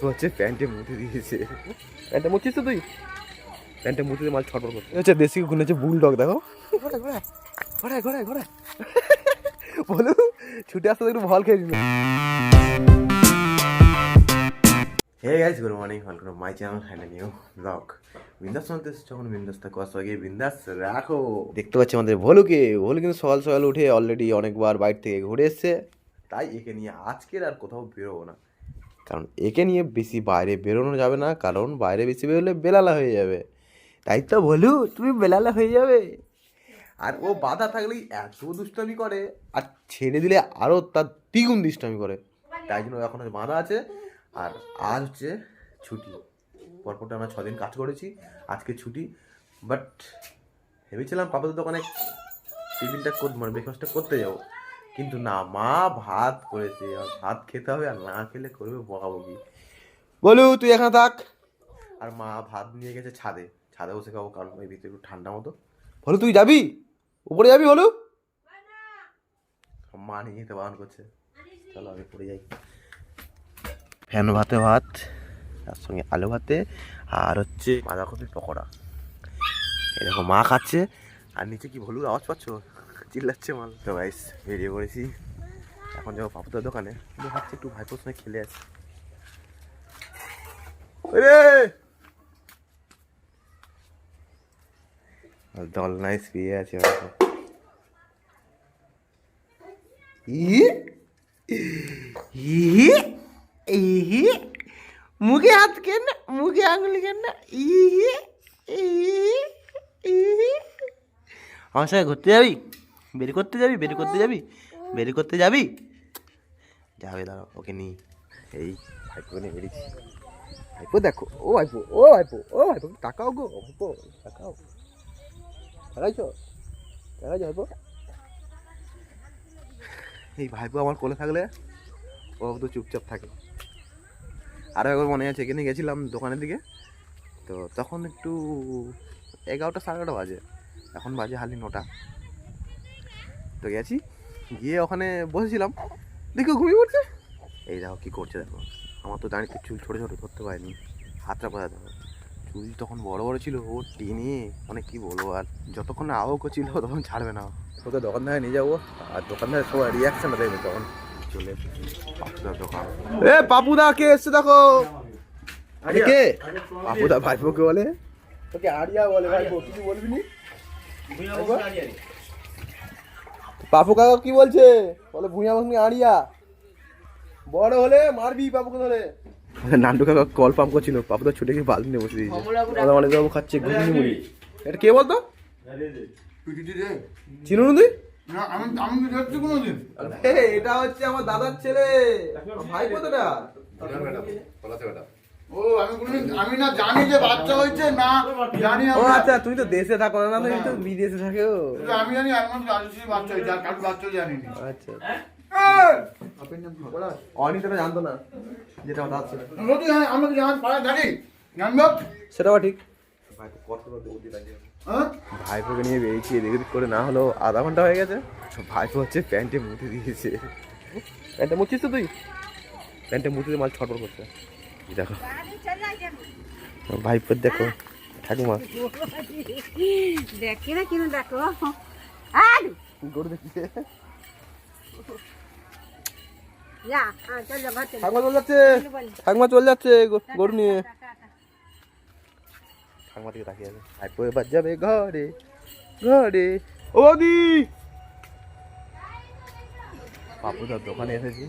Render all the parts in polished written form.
হচ্ছে প্যান্টে মুতে দিয়েছে। প্যান্টে মুছিস তো তুই? প্যান্টে মুতে দিয়ে মাল ছটফট করছে। হচ্ছে দেশি গুণ হচ্ছে বুলডগ, দেখো ঘোড়ায় ঘোড়ায় ঘোড়ায় ঘোড়ায় ঘোড়ায় বলু ছুটে আসতে একটু ভল খেয়ে দিল। Hey guys, good morning, welcome to my channel and a new vlog. বিন্দাস চলতে যখন বিন্দাস থাকো, আগে বিন্দাস রাখো। দেখতে পাচ্ছি আমাদের ভলু কিন্তু সকাল সকাল উঠে অলরেডি অনেকবার বাইরে থেকে ঘুরে এসছে। তাই একে নিয়ে আজকের আর কোথাও বেরোবো না, কারণ একে নিয়ে বেশি বাইরে বেরোনো যাবে না, কারণ বাইরে বেশি বেরোলে বেলালা হয়ে যাবে। তাই তো ভলু, তুমি বেলালা হয়ে যাবে। আর ও বাধা থাকলেই এত দুষ্টামি করে, আর ছেড়ে দিলে আরও তার দ্বিগুণ দুষ্টামি করে। তাই জন্য এখন বাধা আছে। আর আজ হচ্ছে ছুটি, পরপরটা আমরা 6 দিন কাজ করেছি, আজকে ছুটি। বাট ভেবেছিলাম পাপাদের দোকানে টিফিনটা মানে ব্রেকফাস্টটা করতে যাবো, কিন্তু না, মা ভাত করেছে, আর ভাত খেতে হবে, আর না খেলে করবে বকাবকি। বলু তুই এখানে থাক। আর মা ভাত নিয়ে গেছে ছাদে বসে খাবো, কারণ ওই ভিতরে একটু ঠান্ডা মতো। বলু তুই যাবি উপরে, যাবি বলু? মা নিয়ে যেতে বারণ করছে, চলো আমি পড়ে যাই। ফ্যান ভাতে ভাত, তার সঙ্গে আলু ভাতে, আর হচ্ছে বাঁধাকপির পকোড়া। এরকম মা খাচ্ছে, আর নিচে কি ভলুর আওয়াজ পাচ্ছ, চিল্লাচ্ছে মাল। তো গাইস বেরিয়ে পড়েছি, এখন যাবো পাপুদার দোকানে। ভাবছি একটু ভাইপোর সঙ্গে খেলে আসি। দল নাই শুয়ে আছে। মুখে হাত কেন, মুখে আঙুলি কেন? আমার সঙ্গে ঘুরতে যাবি? বের করতে যাবি? যাবে, দাঁড়াও ওকে নিই। এই ভাইপো নিয়ে বেরিয়েছি। ভাইপো দেখো, ও ভাইপো তাকাও গো, ভাইপো তাকাও, দেখাইছো ভাইপো। এই ভাইপো আমার কোলে থাকলে ও তো চুপচাপ থাকে। আরও একবার মনে আছে, এখানে গেছিলাম দোকানের দিকে, তো তখন একটু 11টা 11:30 বাজে, এখন বাজে হালি 9টা। তো গেছি, গিয়ে ওখানে বসেছিলাম, দেখো ঘুমিয়ে পড়ছে। এই দেখো কী করছে, দেখো। আমার তো দাঁড়িয়ে চুল ছোটো ছোটো ধরতে পারিনি, হাতটা পাতা দেখো। চুল তখন বড় বড় ছিল, ও টেনে অনেক কী বলবো। আর যতক্ষণ না আওয়াজও ছিল তখন ছাড়বে না। ওকে দোকানদারে নিয়ে যাবো, আর দোকানদারের সবাই রিয়াকশানটা দেখবে তখন। চলে পাপুদার দোকান। এ পাপুদা কে এসছে দেখো। আরে কে? পাপুদা ভাইপোকে বলে, তোকে আরিয়া বলে। ভাইপো কিছু বলবি নি? পাপু কাকা কি বলছে? বলে ভুঁইয়া ভুঁই আরিয়া, বড় হলে মারবি পাপুকে ধরে। নান্টু কাকা কল পাম্প করছিল, পাপুদা ছুটে গিয়ে বালতি নিয়ে বসে দিয়েছে। অনেক বাবু খাচ্ছে ঘুগনি মুড়ি। এটা কে বলতো? চিনো না তুই? এটা হচ্ছে আমার দাদার ছেলে, ভাই কতটা। আমি না জানি যে বাচ্চা হয়েছে, না জানি। ও আচ্ছা, তুমি তো দেশে থাকো না, তুমি তো বিদেশে থাকো। আমি জানি আমার বাচ্চা হয়েছে, আর কারোর বাচ্চা জানিনি। আচ্ছা, অনিতা জানতো না যেটা আমার দাদা ছিল। আমাকে জানি জানবো, সেটাও ঠিক। ভাইপোকে নিয়ে বেরিয়েছি, এদিক ওদিক করে না হলো আধা ঘন্টা হয়ে গেছে। ভাইপো হচ্ছে প্যান্টে মুতে দিয়েছে। প্যান্টে মুছিস তো তুই? প্যান্টে মুতে দিয়ে মাল ছটফট করছে। দেখো ভাইপোর, দেখো ঠাকুমা দেখি না কিনে দেখো গরু দেখছে। ঠাকুমা চলে যাচ্ছে গরু নিয়ে। ঠাকুমা দিকে তাকিয়ে আছে। ভাইপো এবার যাবে ঘরে ঘরে। ও দি পাপুদার দোকানে এসেছি,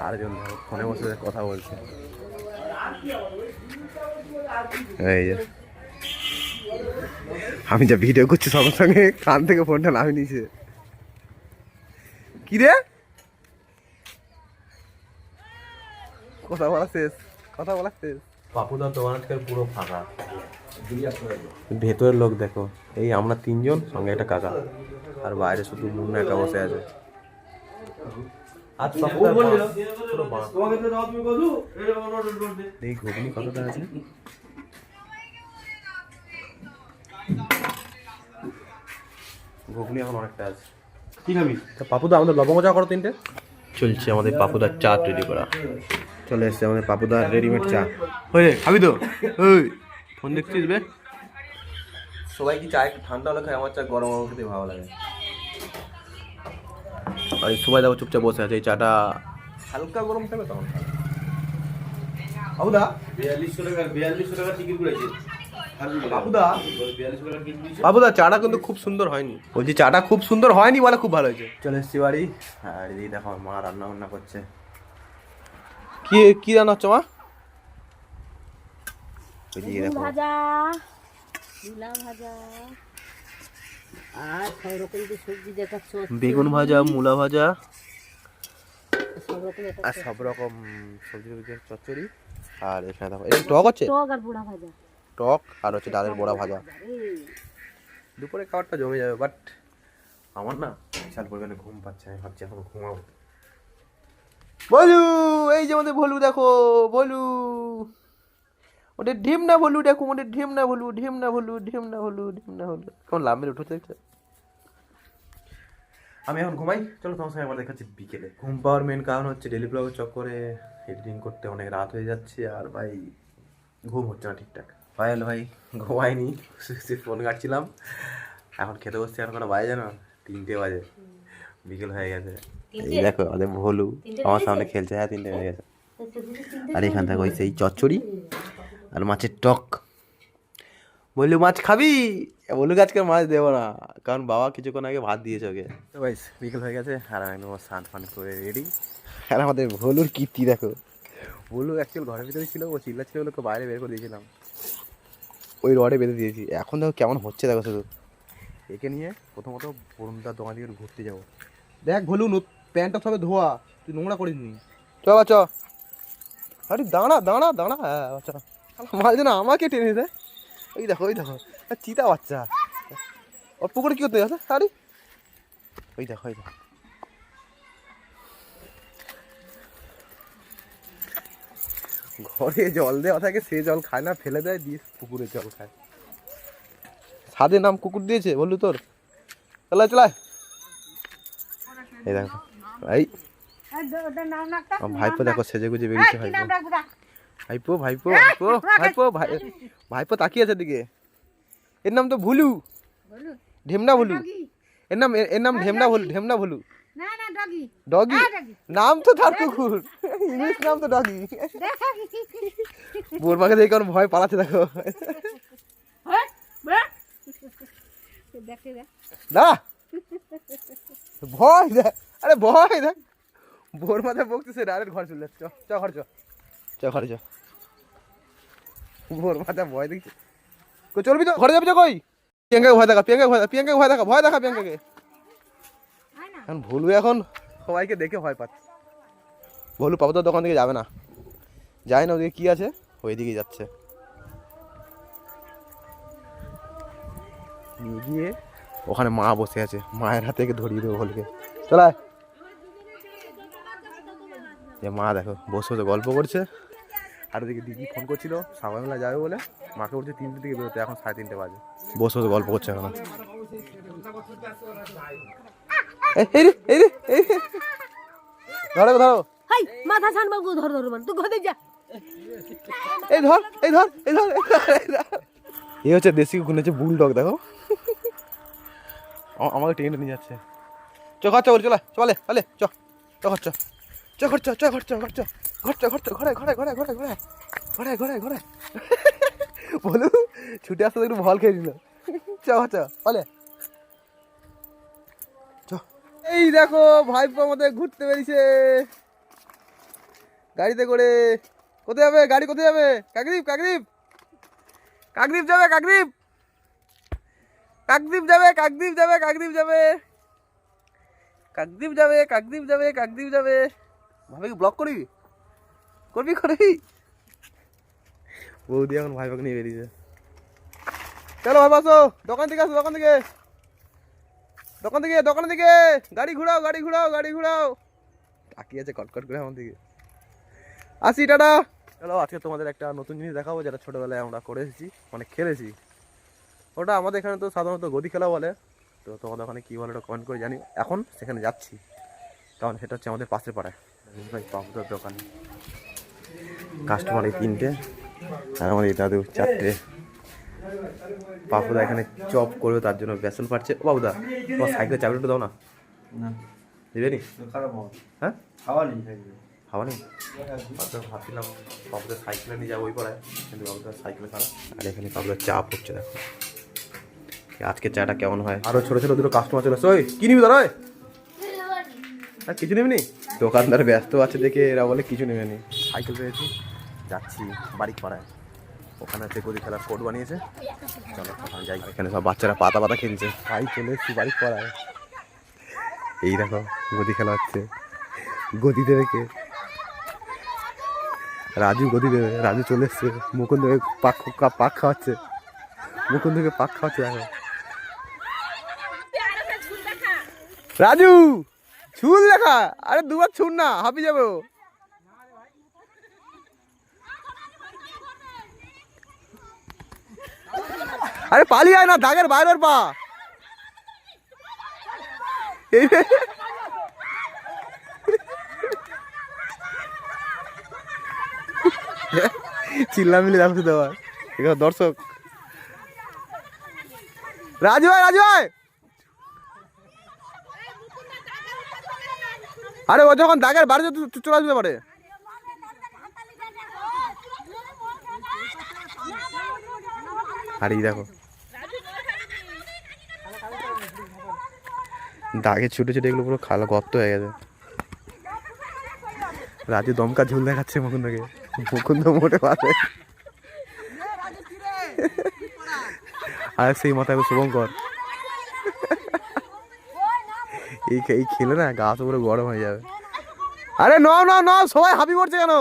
আরেকজন ধরো ফোনে বসে কথা বলছে। এই যে আমি যা ভিডিও করছি সঙ্গে সঙ্গে কান থেকে ফোনটা নামিয়ে নিয়েছে। কি রে, কথা বলা শেষ? পাপুদার দোকান আজকাল পুরো ফাঁকা, ভেতরের লোক দেখো। এই আমরা 3 জন, সঙ্গে একটা কাকা, আর বাইরে শুধু মুন্না একা বসে আছে। এই ঘুগনি কতটা আছে? ঘুগনি এখন অনেকটা আছে। কি খাবি? পাপুদা আমাদের লবঙ্গ চা করো 3টে। চলছে আমাদের পাপুদার চা তৈরি করা। চলে এসছে আমাদের পাপুদার রেডিমেড চা। হয়ে খাবি তো? ওই ফোন দেখছিস বে? সবাই কি চা একটু ঠান্ডা হলে খায়, আমার চা গরম গরম খেতে ভালো লাগে। আর সবাই দেখো চুপচাপ বসে আছে, এই চাটা হালকা গরম থাকবে তখন খাবে। বাবুদা 4200 টাকা টিকিট করেছে। বাবুদা চাটা কিন্তু খুব সুন্দর হয়নি, বলছি চাটা খুব সুন্দর হয়নি বলে খুব ভালো হয়েছে। চলে এসছি বাড়ি, আর এই দেখো মা রান্না বান্না করছে। কি কি রান্না হচ্ছে মা? ভাজা, মূলা ভাজা, আর সব রকম যে সবজি দেখাচ্ছ, বেগুন ভাজা, মূলা ভাজা, সব রকম আর সব রকম সবজি চচ্চড়ি। আর এখানে দেখো এটা টক আছে, টক আর পোড়া ভাজা, টক আর হচ্ছে ডালের বড়া ভাজা। এই দুপুরে খাবারটা জমে যাবে, বাট আমার না বিশাল পরিমাণে ঘুম পাচ্ছে, আমি ভাবছি এখন ঘুমাবো। বলু, এই যে আমাদের ভলু দেখো, বলু ওটা ঢিম না ভলু, দেখো ওটা ঢিম না ভলু, ঢিম না ভলু, ঢিম না ভলু, ঢিম না ভলু, কেমন লাভ মেরে উঠতে দেখছে। আমি এখন ঘুমাই, চলো তোমার সঙ্গে আমার দেখাচ্ছি বিকেলে। ঘুম পাওয়ার মেন কারণ হচ্ছে ডেলি ব্লগের চক্করে এডিটিং করতে অনেক রাত হয়ে যাচ্ছে, আর ভাই ঘুম হচ্ছে না ঠিকঠাক। পায়েল ভাই ঘুমাইনি, ফোন ঘাটছিলাম, এখন খেতে বসছি, এখন কোনো বাজে জানো 3টে বাজে, বিকেল হয়ে গেছে। এই দেখো আমাদের ভলু আমার সামনে খেলছে, হ্যাঁ 3টে হয়ে গেছে। আর এখান থেকে ওই সেই চচ্চড়ি আর মাছের টক। বললু মাছ খাবি? বললু আজকে মাছ দেবো না, কারণ বাবা কিছুক্ষণ আগে ভাত দিয়েছে ওকে। তো ভাই বিকেল হয়ে গেছে, আর আমি স্নান ফান করে রেডি। আর আমাদের ভলুর কীর্তি দেখো, ভলু অ্যাকচুয়াল ঘরের ভিতরে ছিল, ও চিল্লা ছিল, ওকে বাইরে বের করে দিয়েছিলাম, ওই রডে বেঁধে দিয়েছি। এখন দেখো কেমন হচ্ছে, দেখো শুধু একে নিয়ে প্রথমত বরুণদার দোকান থেকে ঘুরতে যাবো। দেখ ভলু প্যান্টটা সবে ধোয়া, তুই নোংরা করিস নি। চ বাচ্চা, আরে দাঁড়া দাঁড়া দাঁড়া, হ্যাঁ বাচ্চা মাঝে যেন আমাকে টেনে দেয়। ওই দেখো ওই দেখো চিতা বাচ্চা, ওর পুকুরে কি করতে গেছে? আরে ওই দেখো ওই দেখো, ঘরে জল দেওয়া থাকে, সে জল খায় না, ফেলে দেয়, দিয়ে পুকুরে জল খায়। ছাদে নাম কুকুর দিয়েছে বললু তোর, চলায় চলায়। এই দেখো এই ভাইপো দেখো সেজে গুজে বেরিয়েছে। ভাইপো ভাইপো ভাইপো ভাইপো ভাইপো ভাইপো তাকিয়ে আছে দিকে। এর নাম তো ভুলু, ঢেমনা ভুলু, এর নাম ঢেমনা ভুলু, ঢেমনা ভুলু। ডগি নাম তো তার কুকুর, ইংলিশ নাম তো ডগি। বোর মাকে দেখে কারণ ভয় পালাচ্ছে দেখো। না ভয় দেখ, আরে ভয় দেখ, বোর মাথায় বকতেছে, ডাইরেক্ট ঘর চলে যাচ্ছে। চ ঘর চ, চ ঘরে চ, বোর মাথা ভয় দেখছে। কই চলবি তো, ঘরে যাবি তো? কই প্রিয়াঙ্কাকে ভয় দেখা, প্রিয়াঙ্কাকে ভয় দেখা, প্রিয়াঙ্কাকে ভয় দেখা, ভয় দেখা প্রিয়াঙ্কাকে। এখন ভুলু এখন সবাইকে দেখে ভয় পাচ্ছে। ভুলু পাপাদার দোকান থেকে যাবে না, যায় না, ওদিকে কি আছে ওইদিকে যাচ্ছে। নিয়ে গিয়ে ওখানে মা বসে আছে, মায়ের হাতে ধরিয়ে দেবো ভুলুকে। চলায় যে মা দেখো বসে বসে গল্প করছে, আর ওদিকে দিদি ফোন করছিল সকালবেলা যাবে বলে, মাকে বলছে 3টে দিকে বেরোতে, এখন 3:30 বাজে, বসে বসে গল্প করছে এখন। ধরো ধরো, হাই মাথা ছানবা গো, ধর ধর মান তুই ঘরে যা, এই ধর এই ধর এই ধর। এই হচ্ছে দেশি কুকুর, হচ্ছে বুলডগ দেখো, আমাকে টেনে নিয়ে যাচ্ছে। চ খরচা বলে চলে চলে চলে, চ চ খরচা, চ খরচা, চ খরচা, খরচা খরচা খরচা, ঘরে ঘরে ঘরে ঘরে ঘরে ঘরে ঘরে ঘরে। বলু ছুটে আসতে একটু ভল খেয়ে নিল। চ খরচা বলে চ। এই দেখো ভাইপো আমাদের ঘুরতে বেরিয়েছে গাড়িতে করে। কোথায় যাবে গাড়ি, কোথায় যাবে? কাকদ্বীপ, কাকদ্বীপ, কাকদ্বীপ যাবে, কাকদ্বীপ, কাকদ্বীপ যাবে, কাকদ্বীপ যাবে, কাকদ্বীপ যাবে, কাকদ্বীপ যাবে, কাকদ্বীপ যাবে, কাকদ্বীপ যাবে। ভাবে কি ব্লক করবি, করবি করবি? বৌদি এখন ভাইপাকে নিয়ে বেরিয়েছে। চলো ভাই আসো, দোকান থেকে আসো, দোকান থেকে, দোকান থেকে, দোকান থেকে, গাড়ি ঘুরাও, গাড়ি ঘুরাও, গাড়ি ঘুরাও। তাকিয়ে আছে কটকট করে আমার দিকে। আসি, টাটা। চলো আজকে তোমাদের একটা নতুন জিনিস দেখাবো, যেটা ছোটোবেলায় আমরা করে এসেছি, মানে খেলেছি। ওটা আমাদের এখানে তো সাধারণত গদি খেলা বলে, তো তোমাদের ওখানে কী বলে ওটা কমেন্ট করে জানি। এখন সেখানে যাচ্ছি, কারণ সেটা হচ্ছে আমাদের পাশের পাড়ায় ভাই পাপুদার দোকান। কাস্টমার এই 3টে আর আমার এই দাদু 4টে। বাবুদা এখানে চপ করবে, তার জন্য বেসন পাচ্ছে। ও বাবুদা, তোমার সাইকেলের চাবিটা দাও না। দেবে নি? হ্যাঁ, হাওয়া নেই। ভাবছিলাম বাবুদার সাইকেলে নিয়ে যাবো ওই পাড়ায়, কিন্তু বাবুদার সাইকেলে খারাপ। আর এখানে বাবুদার চা পড়ছে, দেখো আজকে চাটা কেমন হয়। আরো ছোট ছোট দুটো কাস্টমার চলে আসছে। ওই কি নিবি দাঁড়া? আর কিছু নেবি নি? দোকানদার ব্যস্ত আছে দেখে এরা বলে কিছু নেবে নি। সাইকেল পেয়েছি, যাচ্ছি বাড়ি পাড়ায়। ওখানে হচ্ছে গদি খেলার কোর্ট বানিয়েছে, চলো ওখানে যাই। এখানে সব বাচ্চারা পাতা পাতা খেলছে। ভাই চলে এসেছি বাড়ি পাড়ায়। এই দেখো গদি খেলা হচ্ছে। গদি দেবে কে? রাজু গদি দেবে। রাজু চলে এসছে, মুকুন্দ পাক খাওয়াচ্ছে। মুকুন্দকে পাক খাওয়াচ্ছে। দেখো রাজু ছুল দেখা। আরে দুবার ছুন না, হাঁপি যাবে ও। আরে পালিয়ে আয় না, দাগের বাইরের পা। চিল্লামিলি দেখো দেওয়ার এখানে দর্শক। রাজু ভাই, রাজু ভাই, আরে ও যখন দাগের বাড়ি চলে আসতে পারে। আরে দেখো দাগে ছুটে ছুটে এগুলো পুরো খালা গর্ত হয়ে গেছে। রাজু দমকা ঝুল দেখাচ্ছে মুকুন্দকে। মুকুন্দ মোটে পাবে। আর সেই মাথায় শুভঙ্কর। এই খেলে না গা তো পুরো গরম হয়ে যাবে। আরে ন ন ন, সবাই হাবি করছে কেন?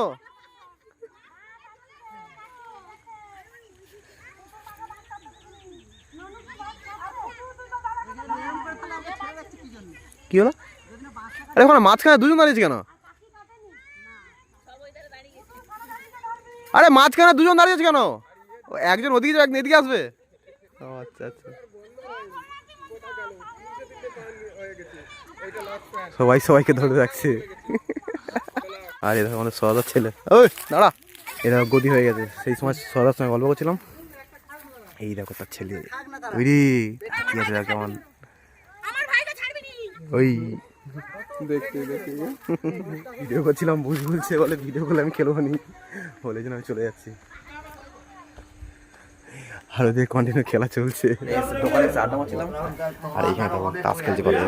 কি হলো? আরে ওখানে মাঝখানে দুজন দাঁড়িয়েছে কেন? আরে মাঝখানে দুজন দাঁড়িয়েছে কেন? একজন ওদিকে যাবে, একজন এদিকে আসবে। ও আচ্ছা আচ্ছা। সবাই সবাইকে ধরে রাখছে। আর এরকম আমাদের সদার ছেলে। ওই দাঁড়া, এরা গদি হয়ে গেছে। সেই সময় সদার সঙ্গে গল্প করছিলাম। এই দেখো তার ছেলে। ওই রে কি আছে কেমন? ওই ভিডিও করছিলাম, বলছে বলে ভিডিও করলে আমি খেলবো নি, বলে জন্য আমি চলে যাচ্ছি। আর ওদের কন্টিনিউ খেলা চলছে। দোকানে আড্ডা মারছিলাম আর এইখানে তখন তাস খেলছে কথা।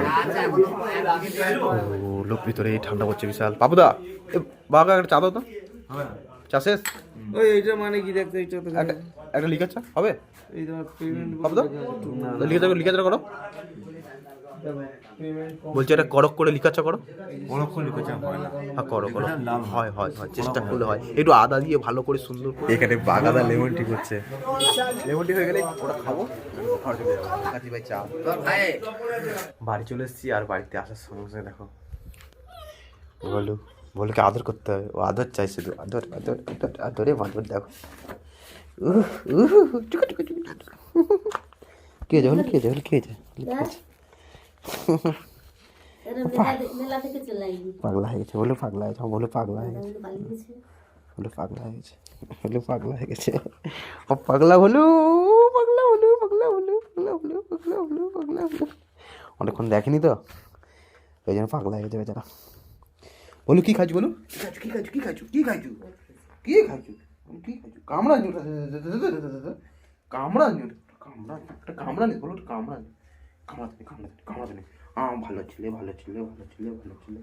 ও লোক ভিতরে ঠান্ডা পড়ছে বিশাল। বাবুদা বাবা একটা চা দাও তো। চা শেষ? ওই এইটা মানে কি দেখতে একটা লিকার চা হবে? এই তোমার পেমেন্ট বাবুদা লিকার চা করো। বলছি এটা করক করে লিকার চা করো। হ্যাঁ করো করো, হয় হয় হয়, চেষ্টা করলে হয়। একটু আদা দিয়ে ভালো করে সুন্দর। এখানে বাগাদা লেমন টি করছে। লেমন টি হয়ে গেলে ওটা খাবো, ঘর চলে যাবো। কাজী ভাই চা। বাড়ি চলে এসেছি আর বাড়িতে আসার সঙ্গে সঙ্গে দেখো বলুকে আদর করতে হবে। ও আদর চাই শুধু, আদর আদর আদর আদরে বাঁধর। দেখো কে যে হলো, কে যে হলো, কে যে পাগলা হয়ে গেছে। বলে পাগলা হয়েছে, বলে পাগলা হয়ে গেছে, বলে পাগলা হয়ে গেছে, বলে পাগলা হয়ে গেছে। ও পাগলা হলো, পাগলা হলো, পাগলা হলো, পাগলা হলো, পাগলা হলো, পাগলা হলো। অনেকক্ষণ দেখেনি তো, ওই জন্য পাগলা হয়ে গেছে বেচারা। বলো কি খাইছো? বলো কি খাইছো, কি খাইছো, কি খাইছো, কি খাইছো, কি খাইছো? কামড়া কামড়া কামড়া একটা কামড়া নেই। বলো কামড়া কামড়াতে কামড়াতে কামড়াতে নেই। ভালো ছেলে, ভালো ছেলে, ভালো ছেলে, ভালো ছেলে।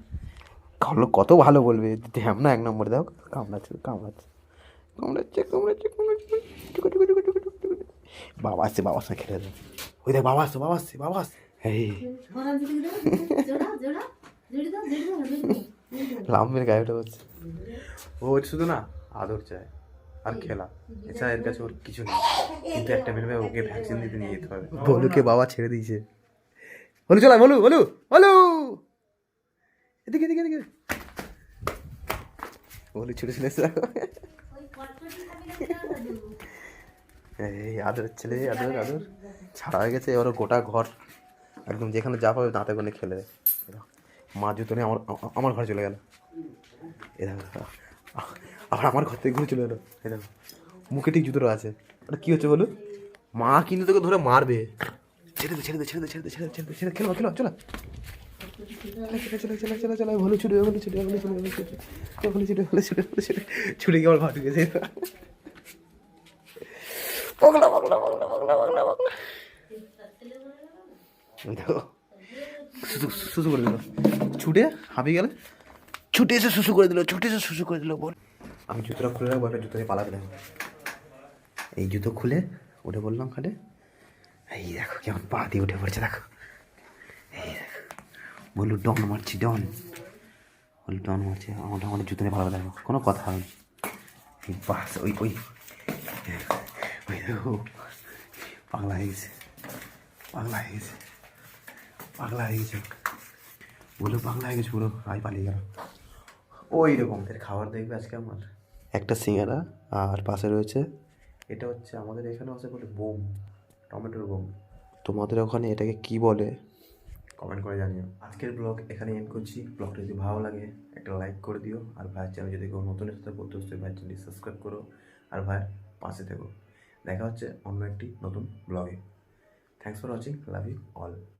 খাওয়ালো কত ভালো বলবে। ধ্যাম না এক নম্বরে। দেখো কামড়াচ্ছে কামড়াচ্ছে কামড়াচ্ছে কামড়াচ্ছে কামড়াচ্ছে। বাবা আসছে, বাবার সঙ্গে খেলে দেয়। ওই দেখ বাবা আসছে, বাবা আসছে, বাবা আসছে। এই লাম্বের গায়ে ওটা হচ্ছে। ও শুধু না আদর চায় আর খেলা, এছাড়া এর কাছে ওর কিছু নেই। কিন্তু একটা মেয়ে ওকে ভ্যাকসিন দিতে নিয়ে যেতে হবে। বলুকে বাবা ছেড়ে দিয়েছে। বলু চলা, বলু বলু বলু এদিকে এদিকে এদিকে। বলু ছুটে চলে এসে এই আদরের ছেলে, আদর আদর ছাড়া হয়ে গেছে। এবার গোটা ঘর একদম যেখানে যা পাবে দাঁতে কোণে খেলে। মা জুতো নিয়ে আমার ঘরে চলে গেল। এ আবার আমার ঘর থেকে ঘুরে চলে এলো, এই দেখো মুখে ঠিক জুতোটা আছে। ওটা কী হচ্ছে বলো? মা কিন্তু তোকে ধরে মারবে। ছেড়ে দে ছেড়ে দে ছেড়ে দে ছেড়ে দে ছেড়ে দে ছেড়ে দে ছেড়ে দে, খেলো খেলো চলো চলো ছুটে ছুটে ছুটে ছুটে গিয়ে আমার ঘর ঢুকেছে। পাগলা পাগলা পাগলা পাগলা পাগলা পাগলা দেখো শুশু করে দিল, ছুটে হাঁপিয়ে গেলে ছুটে এসে শুশু করে দিল, ছুটে এসে শুশু করে দিল। বল আমি জুতোটা খুলে রাখবো, একটা জুতো নিয়ে পালাবে দেখো। এই জুতো খুলে উঠে বললাম খাটে, এই দেখো কেমন পা দিয়ে উঠে পড়ছে দেখো। এই দেখো বলু ডন মারছি, ডন বলু ডন মারছে। আমার জুতো নিয়ে পালাবে দেখো, কোনো কথা হবে না। এই বাস ওই ওই ওই দেখো পাগলা হয়ে গেছে, পাগলা হয়ে গেছে, পাগলা হয়ে গেছে, বলু পাগলা হয়ে গেছে পুরো। আই পালিয়ে গেল। ওই রকম খাবার দেখবে আজকে আমার একটা সিঙ্গারা, আর পাশে রয়েছে এটা হচ্ছে আমাদের এখানে আছে বলে বোম, টমেটোর বোম। তোমাদের ওখানে এটাকে কি বলে কমেন্ট করে জানিও। আজকের ব্লগ এখানে এন্ড করছি। ব্লগটা যদি ভালো লাগে একটা লাইক করে দিও, আর ভাইয়ের চ্যানেল যদি কেউ নতুন এসে করতে হচ্ছে ভাইয়ের চ্যানেলটি সাবস্ক্রাইব করো, আর ভাইয়ের পাশে থেকো। দেখা হচ্ছে অন্য একটি নতুন ব্লগে। Thanks for watching, love you all.